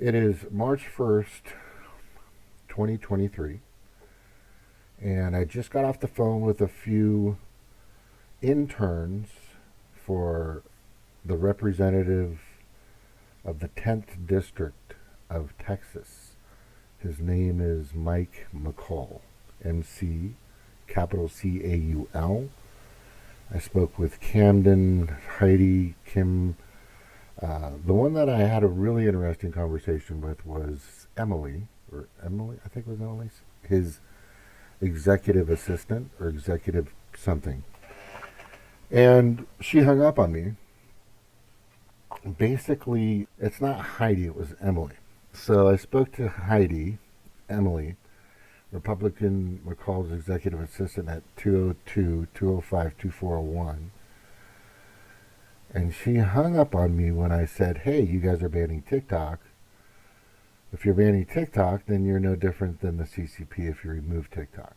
It is March 1st, 2023, and I just got off the phone with a few interns for the representative of the 10th District of Texas. His name is Mike McCall, MC, capital C-A-U-L. I spoke with Camden, Heidi, Kim. The one that I had a really interesting conversation with was Emily, I think it was Emily's, his executive assistant or executive something. And she hung up on me. Basically, it's not Heidi, it was Emily. So I spoke to Heidi, Emily, Republican McCall's executive assistant at 202-205-2401. And she hung up on me when I said, hey, you guys are banning TikTok. If you're banning TikTok, then you're no different than the CCP if you remove TikTok.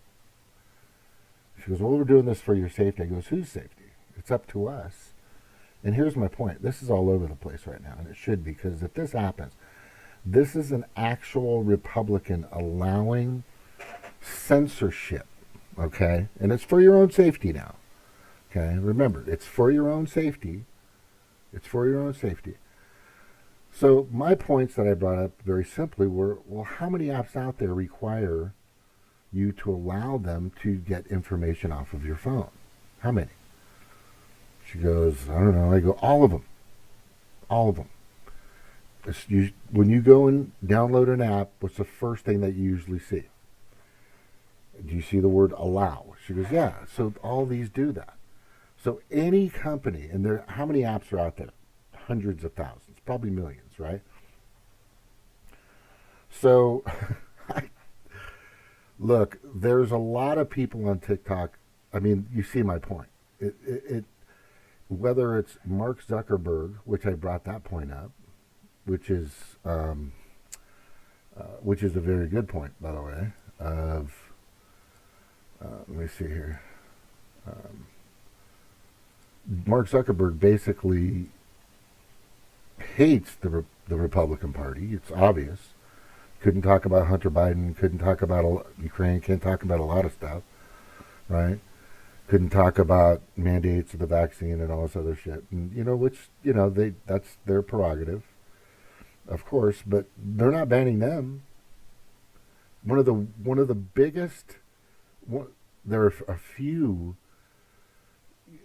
She goes, well, we're doing this for your safety. I goes, whose safety? It's up to us. And here's my point. This is all over the place right now, and it should be, because if this happens, this is an actual Republican allowing censorship, okay? And it's for your own safety now, okay? Remember, it's for your own safety. It's for your own safety. So my points that I brought up very simply were, well, how many apps out there require you to allow them to get information off of your phone? How many? She goes, I don't know. I go, all of them. All of them. When you go and download an app, what's the first thing that you usually see? Do you see the word allow? She goes, yeah. So all these do that. So any company, and how many apps are out there? Hundreds of thousands, probably millions, right? So, look, there's a lot of people on TikTok. I mean, you see my point. Whether it's Mark Zuckerberg, which I brought that point up, which is a very good point, by the way. Let me see here. Mark Zuckerberg basically hates the Republican Party. It's obvious. Couldn't talk about Hunter Biden. Couldn't talk about Ukraine. Can't talk about a lot of stuff, right? Couldn't talk about mandates of the vaccine and all this other shit. And that's their prerogative, of course. But they're not banning them. One of the biggest. There are a few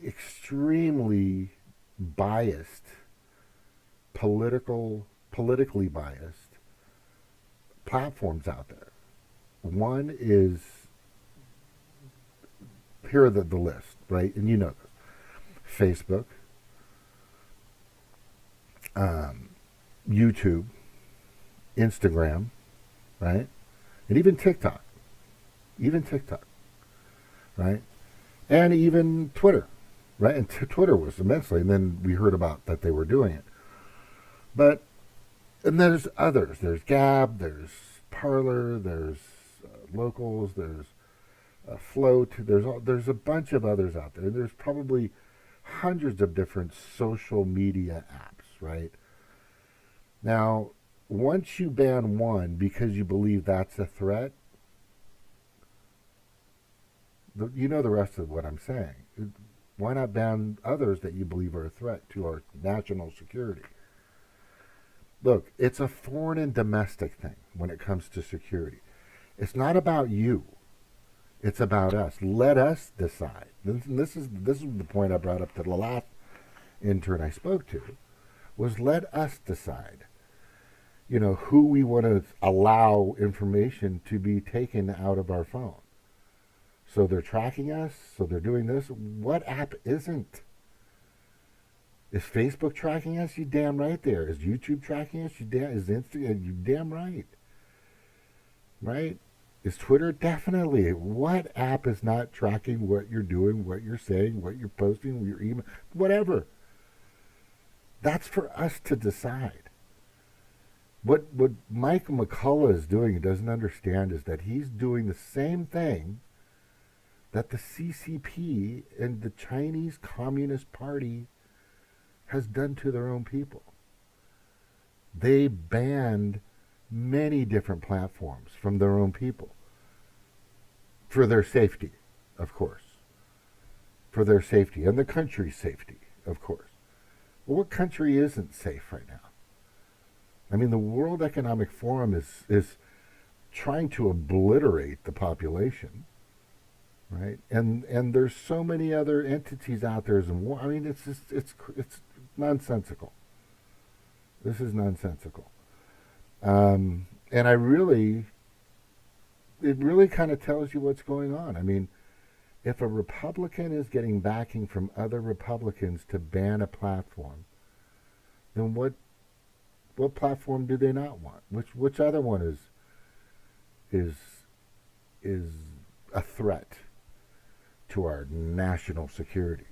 extremely biased, politically biased platforms out there. One is, here are the list, right? And you know this. Facebook, YouTube, Instagram, right? And even TikTok. Right? And even Twitter. Right? And Twitter was immensely, and then we heard about that they were doing it. And there's others. There's Gab, there's Parler, there's Locals, there's Float. There's a bunch of others out there. There's probably hundreds of different social media apps, right? Now, once you ban one because you believe that's a threat, you know the rest of what I'm saying. Why not ban others that you believe are a threat to our national security? Look, it's a foreign and domestic thing when it comes to security. It's not about you. It's about us. Let us decide. This is the point I brought up to the last intern I spoke to, was let us decide, who we want to allow information to be taken out of our phone. So they're tracking us. So they're doing this. What app isn't? Is Facebook tracking us? You damn right there. Is YouTube tracking us? Is Instagram? You damn right. Right? Is Twitter? Definitely. What app is not tracking what you're doing, what you're saying, what you're posting, your email, whatever? That's for us to decide. What Mike McCullough is doing, he doesn't understand, is that he's doing the same thing that the CCP and the Chinese Communist Party has done to their own people. They banned many different platforms from their own people for their safety, of course. For their safety and the country's safety, of course. Well, what country isn't safe right now? I mean, the World Economic Forum is trying to obliterate the population, right? And there's so many other entities out there as in war. I mean, it's nonsensical. This is nonsensical. And it really kind of tells you what's going on. I mean, if a Republican is getting backing from other Republicans to ban a platform, then what platform do they not want? Which other one is a threat to our national security,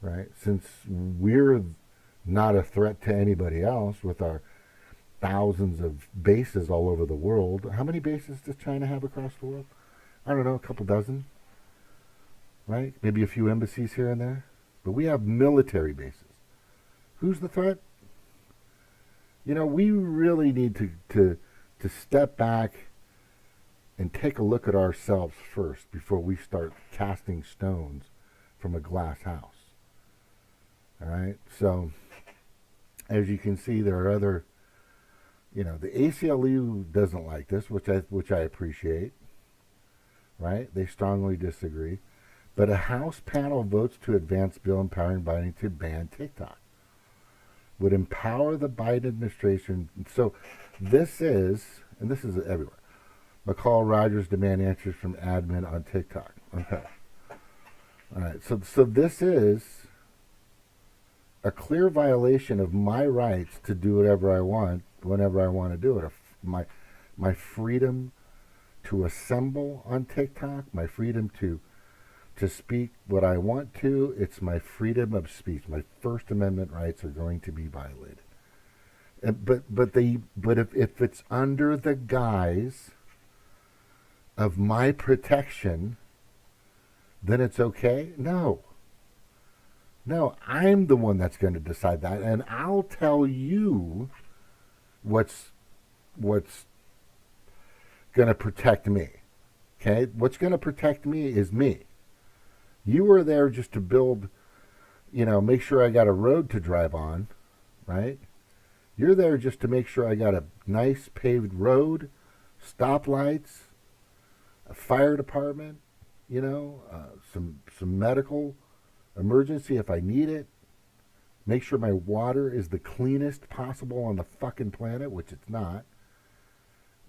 right? Since we're not a threat to anybody else with our thousands of bases all over the world. How many bases does China have across the world? I don't know, a couple dozen, right? Maybe a few embassies here and there. But we have military bases. Who's the threat? You know, we really need to step back and take a look at ourselves first before we start casting stones from a glass house. All right? So, as you can see, there are other, you know, the ACLU doesn't like this, which I appreciate, right? They strongly disagree. But a House panel votes to advance bill empowering Biden to ban TikTok. Would empower the Biden administration. So this is everywhere. McCall Rogers demand answers from admin on TikTok. Okay. All right. So this is a clear violation of my rights to do whatever I want, whenever I want to do it. My freedom to assemble on TikTok, my freedom to speak what I want to. It's my freedom of speech. My First Amendment rights are going to be violated. But if it's under the guise of my protection, then it's okay? No, I'm the one that's going to decide that, and I'll tell you what's going to protect me. Okay? What's going to protect me is me. You were there just to build, you know, make sure I got a road to drive on, right? You're there just to make sure I got a nice paved road, stoplights, a fire department, you know, some medical emergency if I need it. Make sure my water is the cleanest possible on the fucking planet, which it's not.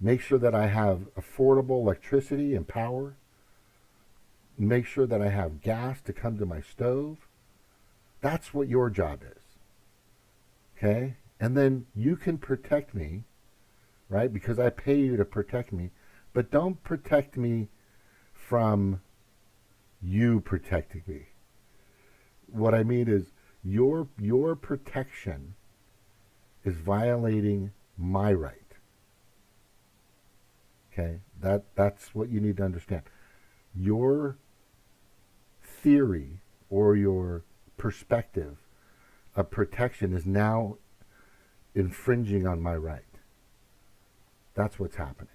Make sure that I have affordable electricity and power. Make sure that I have gas to come to my stove. That's what your job is. Okay? And then you can protect me, right? Because I pay you to protect me. But don't protect me from you protecting me. What I mean is your protection is violating my right. Okay? That's what you need to understand. Your theory or your perspective of protection is now infringing on my right. That's what's happening.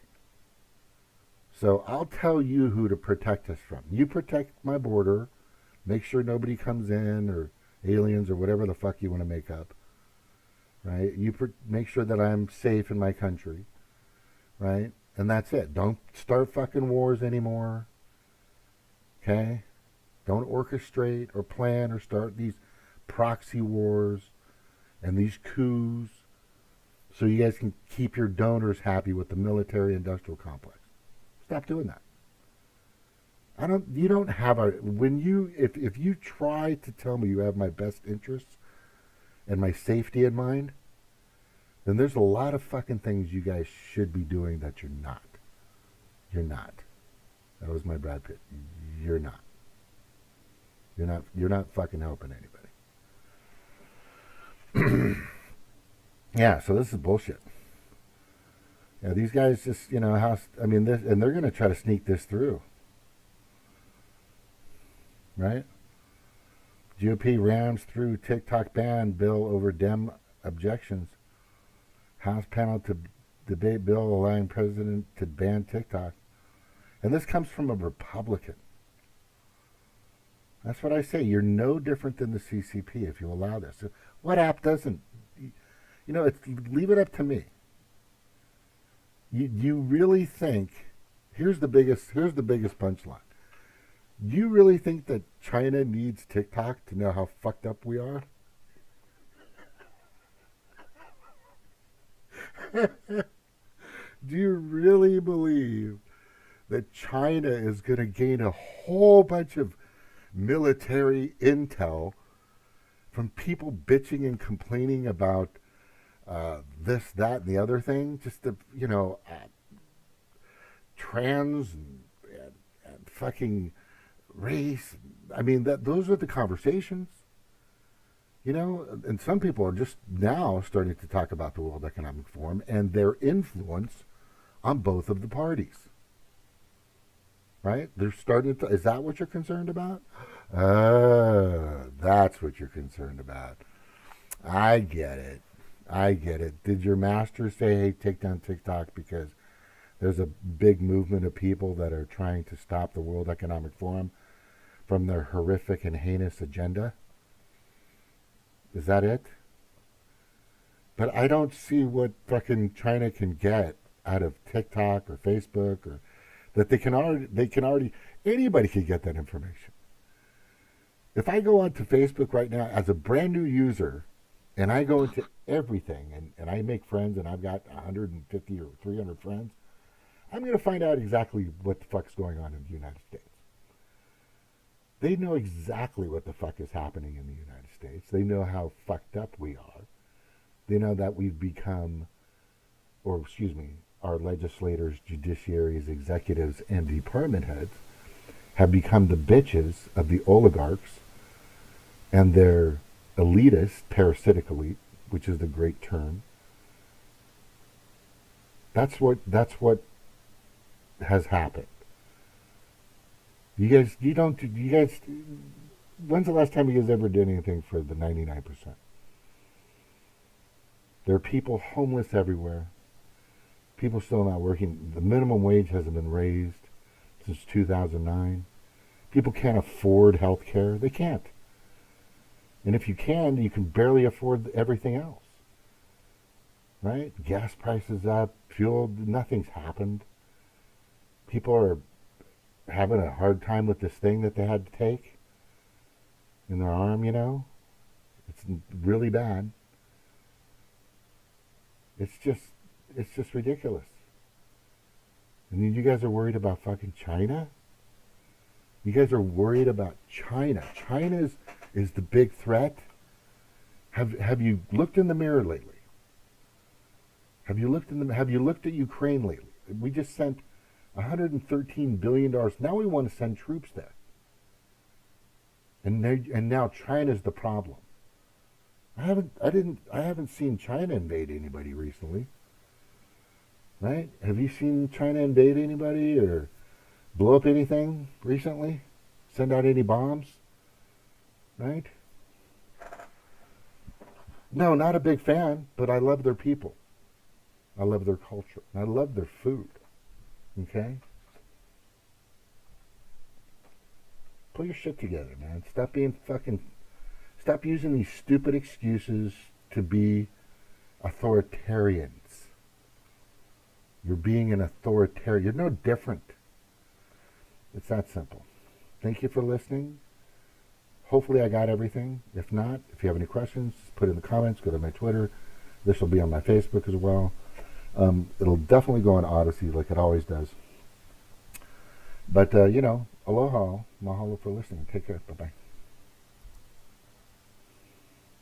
So I'll tell you who to protect us from. You protect my border, make sure nobody comes in, or aliens, or whatever the fuck you want to make up, right? You make sure that I'm safe in my country, right? And that's it. Don't start fucking wars anymore, okay? Don't orchestrate or plan or start these proxy wars and these coups so you guys can keep your donors happy with the military-industrial complex. Stop doing that. You don't have if you try to tell me you have my best interests and my safety in mind, then there's a lot of fucking things you guys should be doing that you're not. You're not. That was my Brad Pitt. You're not. You're not fucking helping anybody. Yeah, so this is bullshit. Yeah, these guys just, this, and they're going to try to sneak this through. Right? GOP rams through TikTok ban bill over Dem objections. House panel to debate bill allowing president to ban TikTok. And this comes from a Republican. That's what I say. You're no different than the CCP if you allow this. What app doesn't? Leave it up to me. You really think? Here's the biggest punchline. You really think that China needs TikTok to know how fucked up we are? Do you really believe that China is going to gain a whole bunch of military intel from people bitching and complaining about this, that, and the other thing? Just the, trans and fucking race. I mean, those are the conversations. And some people are just now starting to talk about the World Economic Forum and their influence on both of the parties. Right? They're starting to, is that what you're concerned about? That's what you're concerned about. I get it. Did your master say, hey, take down TikTok because there's a big movement of people that are trying to stop the World Economic Forum from their horrific and heinous agenda? Is that it? But I don't see what fucking China can get out of TikTok or Facebook, or that they can already anybody can get that information. If I go onto Facebook right now as a brand new user and I go into everything and I make friends and I've got 150 or 300 friends, I'm going to find out exactly what the fuck's going on in the United States. They know exactly what the fuck is happening in the United States. They know how fucked up we are. They know that we've become, our legislators, judiciaries, executives, and department heads have become the bitches of the oligarchs and their elitist, parasitic elite, which is the great term. That's what has happened. You guys, when's the last time you guys ever did anything for the 99%? There are people homeless everywhere. People still not working. The minimum wage hasn't been raised since 2009. People can't afford health care. They can't. And if you can barely afford everything else. Right? Gas prices up, fuel, nothing's happened. People are having a hard time with this thing that they had to take in their arm, It's really bad. It's just ridiculous. And then you guys are worried about fucking China? You guys are worried about China. China is the big threat. Have you looked in the mirror lately? Have you looked at Ukraine lately? We just sent $113 billion. Now we want to send troops there. And now China's the problem. I haven't seen China invade anybody recently. Right? Have you seen China invade anybody or blow up anything recently? Send out any bombs? Right? No, not a big fan, but I love their people. I love their culture. I love their food. Okay? Pull your shit together, man. Stop using these stupid excuses to be authoritarians. You're being an authoritarian. You're no different. It's that simple. Thank you for listening. Hopefully I got everything. If not, if you have any questions, put it in the comments. Go to my Twitter. This will be on my Facebook as well. It'll definitely go on Odyssey like it always does. But, aloha. Mahalo for listening. Take care. Bye-bye.